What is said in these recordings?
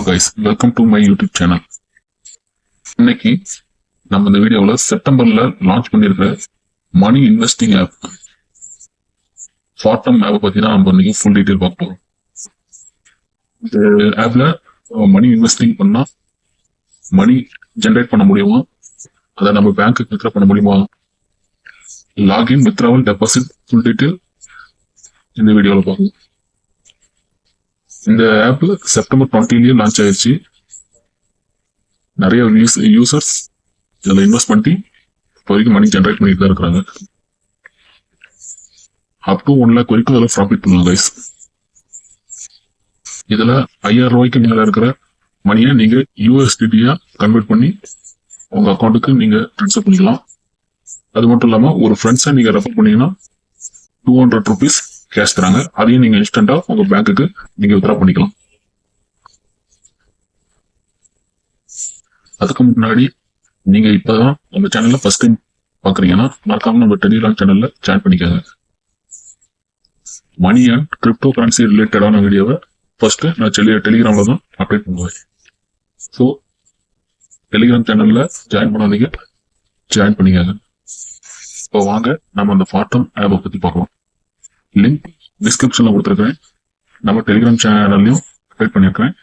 Guys, welcome to my YouTube channel. இன்னைக்கு நம்ம இந்த வீடியோவில் செப்டம்பர்ல லான்ச் பண்ணியிருக்கிற மணி இன்வெஸ்டிங் ஆப் ஃபார்டம் ஆப்பை பத்தி தான் நம்ம இன்னைக்கு ஃபுல் டீட்டெயில் பார்க்க போறோம். இந்த ஆப்ல மணி இன்வெஸ்டிங் பண்ணா மணி ஜென்ரேட் பண்ண முடியுமா, அதை நம்ம பேங்க்குக்கு வித்ரா பண்ண முடியுமா, login withdrawal deposit full detail இந்த வீடியோவில் பார்க்கலாம். இந்த ஆப் செப்டம்பர் 20 லான்ச் ஆயிடுச்சு. நிறைய யூசர்ஸ் இதில் இன்வெஸ்ட் பண்ணி இப்போ வரைக்கும் மணி ஜென்ரேட் பண்ணிட்டு தான் இருக்கிறாங்க. அப் டு 1 lakh வரைக்கும் அதில் ப்ராஃபிட் பண்ணலாம் கைஸ். இதில் 5000 ரூபாய்க்கு மேலே இருக்கிற மணியை நீங்கள் யூஎஸ்டிடியா கன்வெர்ட் பண்ணி உங்கள் அக்கௌண்ட்டுக்கு நீங்கள் ட்ரான்ஸ்ஃபர் பண்ணிக்கலாம். அது மட்டும் இல்லாமல் ஒரு ஃப்ரெண்ட்ஸை நீங்கள் ரெஃபர் பண்ணீங்கன்னா 200 rupees கேஷ் தராங்க. அதையும் நீங்க இன்ஸ்டன்டா உங்க பேங்க்குக்கு நீங்க வித்ரா பண்ணிக்கலாம். அதுக்கு முன்னாடி நீங்க இப்பதான் நம்ம சேனல்ல ஃபர்ஸ்ட் டைம் பாக்குறீங்கன்னா மறக்காம நம்ம டெலிகிராம் சேனல்ல ஜாயின் பண்ணிக்கோங்க. மணி அண்ட் கிரிப்டோ கரன்சி ரிலேட்டடான வீடியோவை ஃபர்ஸ்ட் நான் டெலிகிராம்ல தான் அப்டேட் பண்ணுவேன். ஸோ டெலிகிராம் சேனல்ல ஜாயின் பண்ணாதீங்க, ஜாயின் பண்ணிக்கோங்க. இப்போ வாங்க நம்ம அந்த ஃபார்டம் ஆப்பை பத்தி பார்க்கலாம். லிங்க் டிஸ்கிரிப்ஷன்ல கொடுத்துருக்கேன். நம்ம டெலிகிராம் சேனல்லையும் அப்டேட் பண்ணிருக்கேன்.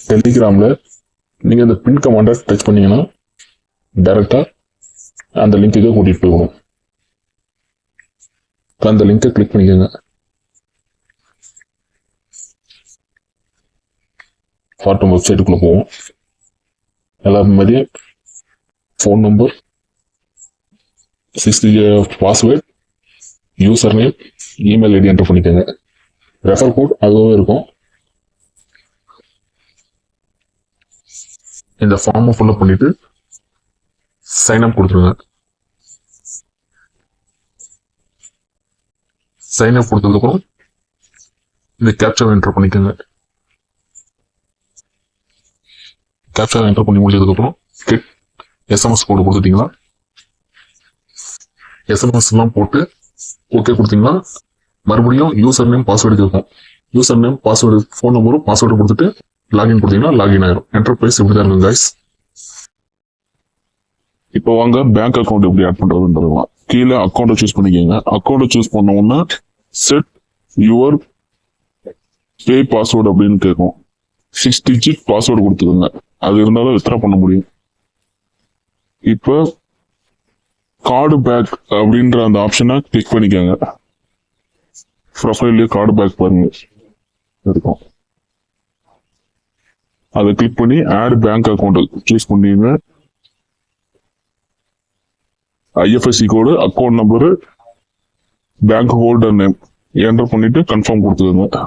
டெலிகிராம்ல நீங்க இந்த பின் கமாண்டை டச் பண்ணீங்கன்னா டைரக்டா அந்த லிங்க்குக்கு கூட்டிட்டு போகணும். அந்த லிங்கை கிளிக் பண்ணிக்கோங்க. ஃபார்டம் வெப்சைட்டுக்குள்ள போவோம். எல்லாரும் மாதிரியே phone number, 6 password, user name, email ID enter பண்ணிக்கோங்க. ரெஃபர் கோட் அதுவே இருக்கும். இந்த ஃபார்மை ஃபுல்லப் பண்ணிட்டு சைன் அப் கொடுத்துருங்க. சைன் அப் கொடுத்ததுக்கப்புறம் இந்த கேப்சா என்டர் பண்ணிக்கோங்க. கேப்சா என்டர் பண்ணி முடிச்சதுக்கப்புறம் எஸ்எம்எஸ் கோடு கொடுத்துட்டீங்களா, எஸ்எம்எஸ் எல்லாம் போட்டு ஓகே கொடுத்தீங்கன்னா மறுபடியும் யூசர் நேம் பாஸ்வேர்டு கேட்கும். யூசர் நேம் பாஸ்வேர்டு, ஃபோன் நம்பரும் பாஸ்வேர்டு கொடுத்துட்டு லாகின் கொடுத்தீங்கன்னா லாகின் ஆயிரும். என்டர்பிரைஸ் இப்படி தான் இருக்கும் கைஸ். இப்போ வாங்க பேங்க் அக்கௌண்ட் எப்படி ஆட் பண்றதுன்றது. கீழே அக்கௌண்ட்டை சூஸ் பண்ணிக்கோங்க. அக்கௌண்ட்டை சூஸ் பண்ண உடனே செட் யுவர் பே பாஸ்வேர்டு அப்படின்னு கேட்கும். 6 digit பாஸ்வேர்டு கொடுத்துக்கோங்க. அது இருந்தாலும் வித்ரா பண்ண முடியும். இப்போ கார்டு பேக் அப்படின்ற அந்த ஆப்ஷனை கிளிக் பண்ணிக்கோங்க. ப்ரொஃபைல்ல கார்டு பேக் பாருங்க இருக்கும். அதை கிளிக் பண்ணி ஆட் பேங்க் அக்கௌண்ட் சூஸ் பண்ணீங்க. ஐஎஃப்எஸ்சி கோடு, account number, bank holder name enter பண்ணிட்டு கன்ஃபார்ம் கொடுத்துக்கோங்க.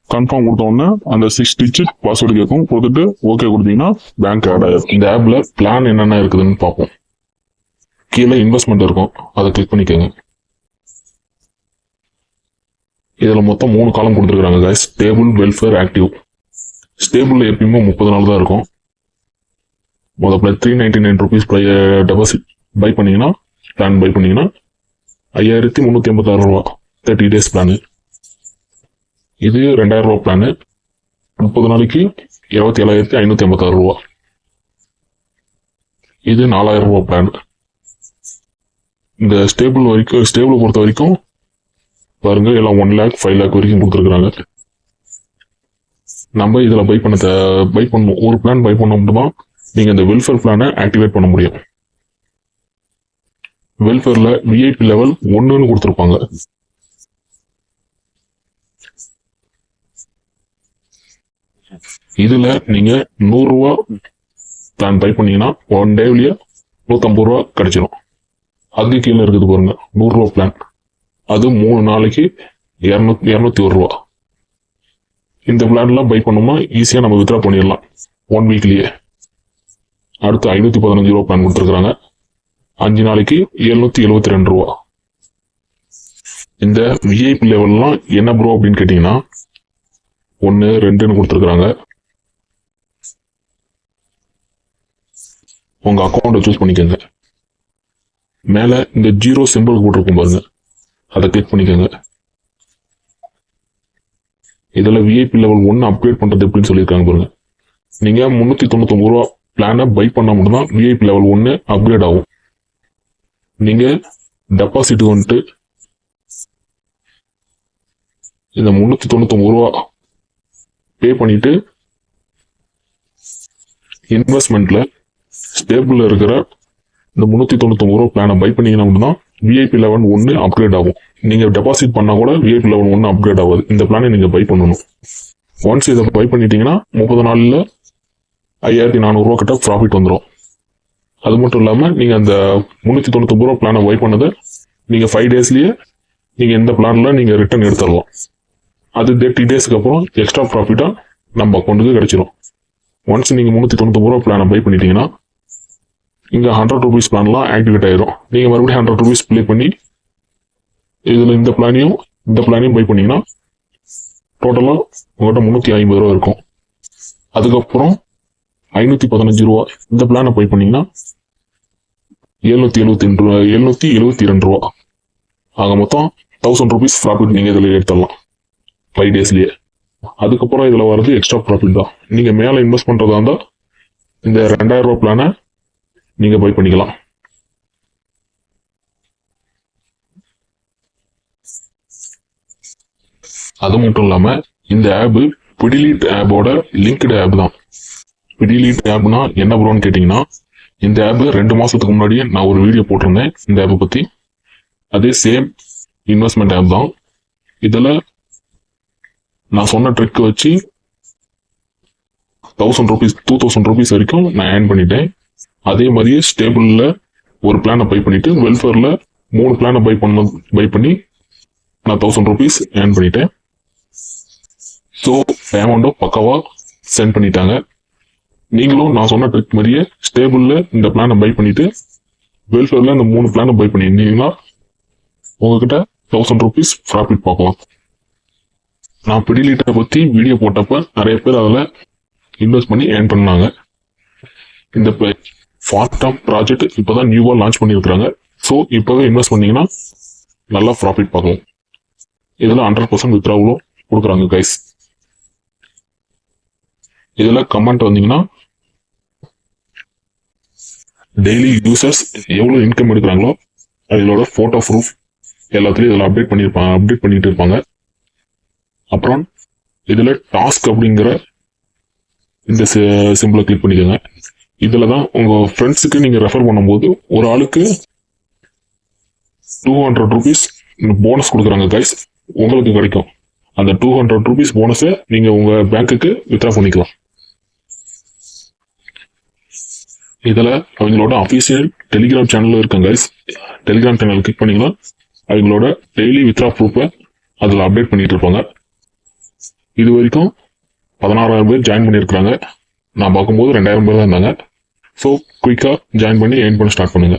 கன்ஃபார்ம் கொடுத்த உடனே அந்த 6 digit பாஸ்வேர்டு கேட்கும். கொடுத்துட்டு ஓகே கொடுத்தீங்கன்னா பேங்க் ஆட் ஆயிடும். இந்த ஆப்ல பிளான் என்னென்ன இருக்குதுன்னு பார்ப்போம். கீழே இன்வெஸ்ட்மெண்ட் இருக்கும், அதை கிளிக் பண்ணிக்கோங்க. இதுல மொத்தம் 3 காலம் கொடுத்துருக்காங்க கைஸ். Stable, welfare, active. ஸ்டேபிள்ல எப்பயுமே 30 நாள் தான் இருக்கும். முதல்ல 399 rupees டெபாசிட் பை பண்ணீங்கன்னா, பிளான் பை பண்ணீங்கன்னா 5386 ரூபா 30 days பிளானு. இது 2000 ரூபா பிளானு, 30 நாளைக்கு 27556 ரூபா. இது 4000 ரூபா பிளான். இந்த ஸ்டேபிள் பொறுத்த வரைக்கும் பாருங்க, எல்லாம் 1 lakh 5 lakh வரைக்கும் கொடுத்துருக்காங்க. நம்ம இதுல பை பண்ணணும். ஒரு பிளான் பை பண்ண மட்டும் தான் நீங்க இந்த வெல்ஃபேர் பிளானை ஆக்டிவேட் பண்ண முடியும். வெல்ஃபேர்ல விஐபி லெவல் 1ன்னு கொடுத்துருப்பாங்க. இதுல நீங்க 100 ரூபா பிளான் பை பண்ணீங்கன்னா 1 டேவிலேயே 150 ரூபா கிடைச்சிடும். அதுக்கு கீழே இருக்குது பாருங்க 100 ரூபா பிளான். அது 3 நாளைக்கு 201 ரூபா. இந்த பிளான் எல்லாம் பை பண்ணோம்னா ஈஸியா நம்ம வித்ரா பண்ணிடலாம் 1 வீக்லயே. அடுத்து 515 ரூபா பிளான் கொடுத்துருக்காங்க. 5 நாளைக்கு 772 ரூபா. இந்த விஐபி லெவல்லாம் என்ன ப்ரோ அப்படின்னு கேட்டீங்கன்னா 1, 2ன்னு கொடுத்துருக்காங்க. உங்க அக்கௌண்ட்டை சூஸ் பண்ணிக்கோங்க. மேல இந்த 0 சிம்பிள் போட்டிருக்கும் பாருங்க, அதை கிளிக் பண்ணிக்கோங்க. இதுல விஐபி லெவல் 1 அப்கிரேட் பண்றது எப்படின்னு சொல்லியிருக்காங்க பாருங்க. நீங்க 399 ரூபா பிளானை பை பண்ணா மட்டும்தான் விஐபி லெவல் 1 அப்கிரேட் ஆகும். நீங்க டெபாசிட் வந்துட்டு இந்த 399 ரூபா பே பண்ணிட்டு இன்வெஸ்ட்மெண்ட்ல ஸ்டேபிள்ல இருக்கிற இந்த 399 ரூபா பிளானை பை பண்ணீங்கன்னா மட்டும்தான் விஐபி லெவல் 1 அப்கிரேட் ஆகும். நீங்க டெபாசிட் பண்ணா கூட விஐபி லெவல் 1 அப்கிரேட் ஆகாது. இந்த பிளானை நீங்க பை பண்ணணும். ஒன்ஸ் இதை பை பண்ணிட்டீங்கன்னா 30 நாள்ல 5400 ரூபா கிட்ட ப்ராஃபிட் வந்துடும். அது மட்டும் இல்லாம நீங்க அந்த 399 ரூபா பிளானை பை பண்ணதை நீங்க 5 டேஸ்லயே நீங்க இந்த பிளான்ல நீங்க ரிட்டர்ன் எடுத்துடலாம். அது 30 டேஸ்க்கு அப்புறம் எக்ஸ்ட்ரா ப்ராஃபிட்டா நம்ம அக்கௌண்ட்டுக்கு கிடைச்சிடும். ஒன்ஸ் நீங்க 399 ரூபா பிளானை பை பண்ணிட்டீங்கன்னா இங்க 100 ரூபீஸ் பிளான்லாம் ஆக்டிவேட் ஆயிரும். நீங்க மறுபடியும் 100 ரூபீஸ் ப்ளே பண்ணி இதுல இந்த பிளானையும் பை பண்ணீங்கன்னா டோட்டலா உங்கள்கிட்ட 350 ரூபா இருக்கும். அதுக்கப்புறம் 515 ரூபா இந்த பிளானை பை பண்ணீங்கன்னா 772 ரூபா ஆக மொத்தம் 1000 ரூபீஸ் ப்ராஃபிட் நீங்க இதுல எடுத்துடலாம் 5 டேஸ்லயே. அதுக்கப்புறம் இதுல வர்றது எக்ஸ்ட்ரா ப்ராஃபிட் தான். நீங்க மேல இன்வெஸ்ட் பண்றதா இருந்தா இந்த 2000 ரூபா பிளானை நீங்க பை பண்ணிக்கலாம். அது மட்டும் இல்லாம இந்த ஆப் பிடிலீட் ஆப்போட லிங்க்டு ஆப் தான். பிடிலீட் ஆப்னா என்ன ப்ரோன்னு கேட்டீங்கன்னா, இந்த ஆப் 2 மாசத்துக்கு முன்னாடியே நான் ஒரு வீடியோ போட்டிருந்தேன் இந்த ஆப்பை பத்தி. அதே சேம் இன்வெஸ்ட்மெண்ட் ஆப் தான். இதுல நான் சொன்ன ட்ரிக் வச்சு 1000 ரூபீஸ் 2000 ரூபீஸ் வரைக்கும் நான் ஏர்ன் பண்ணிட்டேன். அதே மாதிரியே ஸ்டேபிள்ல ஒரு பிளானை பை பண்ணிட்டு வெல்ஃபேர்ல 3 பிளானை பை பண்ணி நான் 1000 ரூபீஸ் ஏர்ன் பண்ணிட்டேன். ஸோ பேமெண்ட்டும் பக்காவா சென்ட் பண்ணிட்டாங்க. நீங்களும் நான் சொன்ன ட்ரிக் மாதிரியே ஸ்டேபிள்ல இந்த பிளானை பை பண்ணிட்டு வெல்ஃபேர்ல இந்த 3 பிளானை பை பண்ணிருந்தீங்கன்னா உங்ககிட்ட 1000 ரூபீஸ் ப்ராஃபிட் பார்க்கலாம். நான் பிடிலீட்டை பத்தி வீடியோ போட்டப்ப நிறைய பேர் அதுல இன்வெஸ்ட் பண்ணி ஏர்ன் பண்ணாங்க. இந்த ஃபார்டம் ப்ராஜெக்ட் இப்பதான் நியூவா லான்ச் பண்ணியிருக்காங்க. ஸோ இப்பவே இன்வெஸ்ட் பண்ணீங்கன்னா நல்லா ப்ராஃபிட் பார்க்கலாம். இதுல 100% வித்ராவலும் கொடுக்குறாங்க கைஸ். இதுல கமெண்ட் வந்தீங்கன்னா டெய்லி யூசர்ஸ் எவ்வளவு இன்கம் எடுக்கிறாங்களோ அதோட போட்டோ ப்ரூஃப் எல்லாத்துலயும் இதுல அப்டேட் பண்ணிட்டு இருப்பாங்க. அப்புறம் இதுல டாஸ்க் அப்படிங்கிற இந்த சிம்பிளை கிளிக் பண்ணிக்கோங்க. இதுலதான் உங்க ஃப்ரெண்ட்ஸுக்கு நீங்க ரெஃபர் பண்ணும்போது ஒரு ஆளுக்கு 200 ரூபீஸ் போனஸ் கொடுக்குறாங்க கைஸ். உங்களுக்கு கிடைக்கும் அந்த 200 ரூபீஸ் போனஸை நீங்க உங்க பேங்க்குக்கு வித்ரா பண்ணிக்கலாம். இதுல அவங்களோட அபிஷியல் டெலிகிராம் சேனலும் இருக்காங்க கைஸ். டெலிகிராம் சேனல் கிளிக் பண்ணீங்கன்னா அவங்களோட டெய்லி வித்ரா ப்ரூஃபை அதுல அப்டேட் பண்ணிட்டு இருப்பாங்க. இது வரைக்கும் 16,000 பேர் ஜாயின் பண்ணியிருக்கிறாங்க. நான் பார்க்கும்போது 2,000 பேர் தான் இருந்தாங்க. ஸோ குயிக்கா ஜாயின் பண்ணி ஏர்ன் பண்ண ஸ்டார்ட் பண்ணுங்க.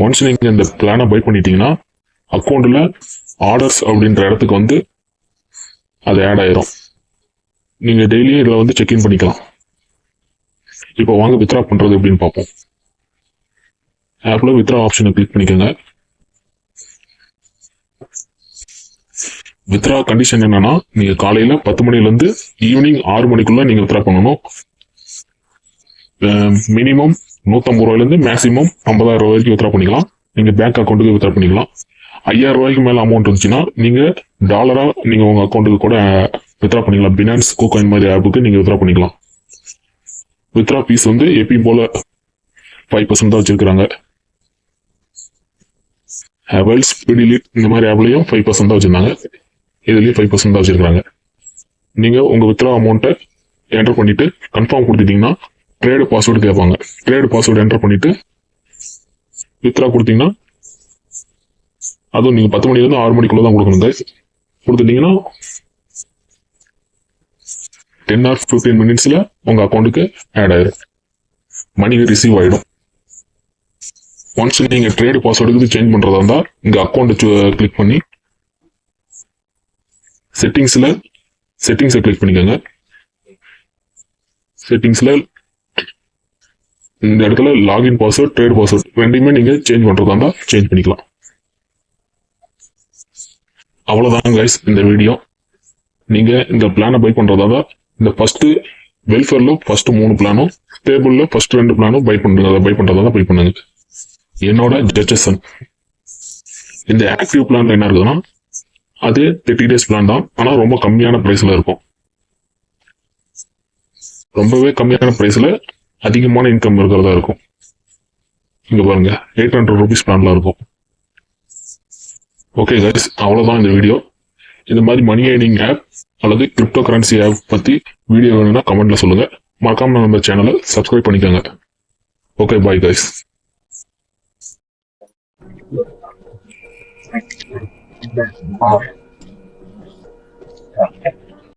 ஒன்ஸ் நீங்க இந்த பிளானை பை பண்ணிட்டீங்கன்னா அக்கௌண்ட்ல ஆர்டர்ஸ் அப்படின்ற இடத்துக்கு வந்து அது ஆட் ஆயிரும். நீங்க டெய்லியும் இதுல வந்து செக்இன் பண்ணிக்கலாம். இப்போ வாங்க வித்ரா பண்றது எப்படின்னு பார்ப்போம். ஆப்ல வித்ரா ஆப்ஷனை கிளிக் பண்ணிக்கோங்க. வித்ரா கண்டிஷன் என்னன்னா, நீங்க காலையில 10 மணில இருந்து ஈவினிங் 6 மணிக்குள்ள நீங்க வித்ரா பண்ணணும். மினிமம் 150 ரூபாயில இருந்து மேக்சிமம் 50,000 ரூபாய் வரைக்கும் வித்ரா பண்ணிக்கலாம். நீங்க பேங்க் அக்கௌண்ட்டுக்கு வித்ரா பண்ணிக்கலாம். 5,000 ரூபாய்க்கு மேல அமௌண்ட் இருந்துச்சுன்னா நீங்க டாலரா நீங்க உங்க அக்கௌண்ட்டுக்கு கூட வித்ரா பண்ணிக்கலாம். பினான்ஸ் கோகாயின் மாதிரி ஆப்புக்கு நீங்க வித்ரா பண்ணிக்கலாம். வித்ரா ஃபீஸ் வந்து எப்பயும் போல 5% தான் வச்சிருக்காங்க. ஹேவல்ஸ், பிடிலீட் இந்த மாதிரி ஆப்லயும் 5% தான் வச்சிருந்தாங்க. இதுலயும் 5% தான் வச்சிருக்காங்க. நீங்க உங்க வித்ரா அமௌண்ட்டை என்டர் பண்ணிட்டு கன்ஃபார்ம் கொடுத்துட்டீங்கன்னா ட்ரேடு பாஸ்வேர்டு கேட்பாங்க. ட்ரேடு பாஸ்வேர்டு என்டர் பண்ணிட்டு வித்ரா கொடுத்தீங்கன்னா அதுவும் நீங்க 10 மணில இருந்து 6 மணிக்குள்ள தான் கொடுக்கணும் guys. கொடுத்துட்டீங்கன்னா 10 or 15 மினிட்ஸ்ல உங்க அக்கௌண்ட்டுக்கு ஆட் ஆயிடும். மணி ரிசீவ் ஆயிடும். ஒன்ஸ் நீங்க ட்ரேடு பாஸ்வேர்டுக்கு சேஞ்ச் பண்றதா இருந்தா இங்க அக்கௌண்ட் கிளிக் பண்ணி செட்டிங்ஸை கிளிக் பண்ணிக்கோங்க. செட்டிங்ஸ்ல இந்த இடத்துல லாகின் பாஸ்வேர்ட், ட்ரேட் பாஸ்வேர்ட் ரெண்டுமே நீங்க சேஞ்ச் பண்றதா இருந்தா சேஞ்ச் பண்ணிக்கலாம். அவ்வளவுதான் கைஸ் இந்த வீடியோ. நீங்க இந்த பிளானை பை பண்றதா இந்த ஃபர்ஸ்ட் வெல்ஃபேர்ல ஃபர்ஸ்ட் 3 பிளானும் ஸ்டேபிள்ல ஃபர்ஸ்ட் 2 பிளானும் பை பண்றதா பை பண்ணுங்க. என்னோட ஜட்ஜஷன். இந்த ஆக்டிவ் பிளான்ல என்ன இருக்குதுன்னா அது 30 days பிளான் தான். ஆனா ரொம்ப கம்மியான பிரைஸ்ல இருக்கும். ரொம்பவே கம்மியான பிரைஸ்ல அதிகமான இன்கம் இருக்கிறதா இருக்கும். இங்க பாருங்க 800 rupees பிளான்ல இருக்கும். ஓகே கைஸ், அவ்வளவுதான் இந்த வீடியோ. இந்த மாதிரி மணி ஏர்னிங் ஆப் அல்லது கிரிப்டோ கரன்சி ஆப் பத்தி வீடியோ வேணும்னா கமெண்ட்ல சொல்லுங்க. மறக்காம நம்ம சேனலை சப்ஸ்கிரைப் பண்ணிக்கோங்க. Okay, bye guys. Okay.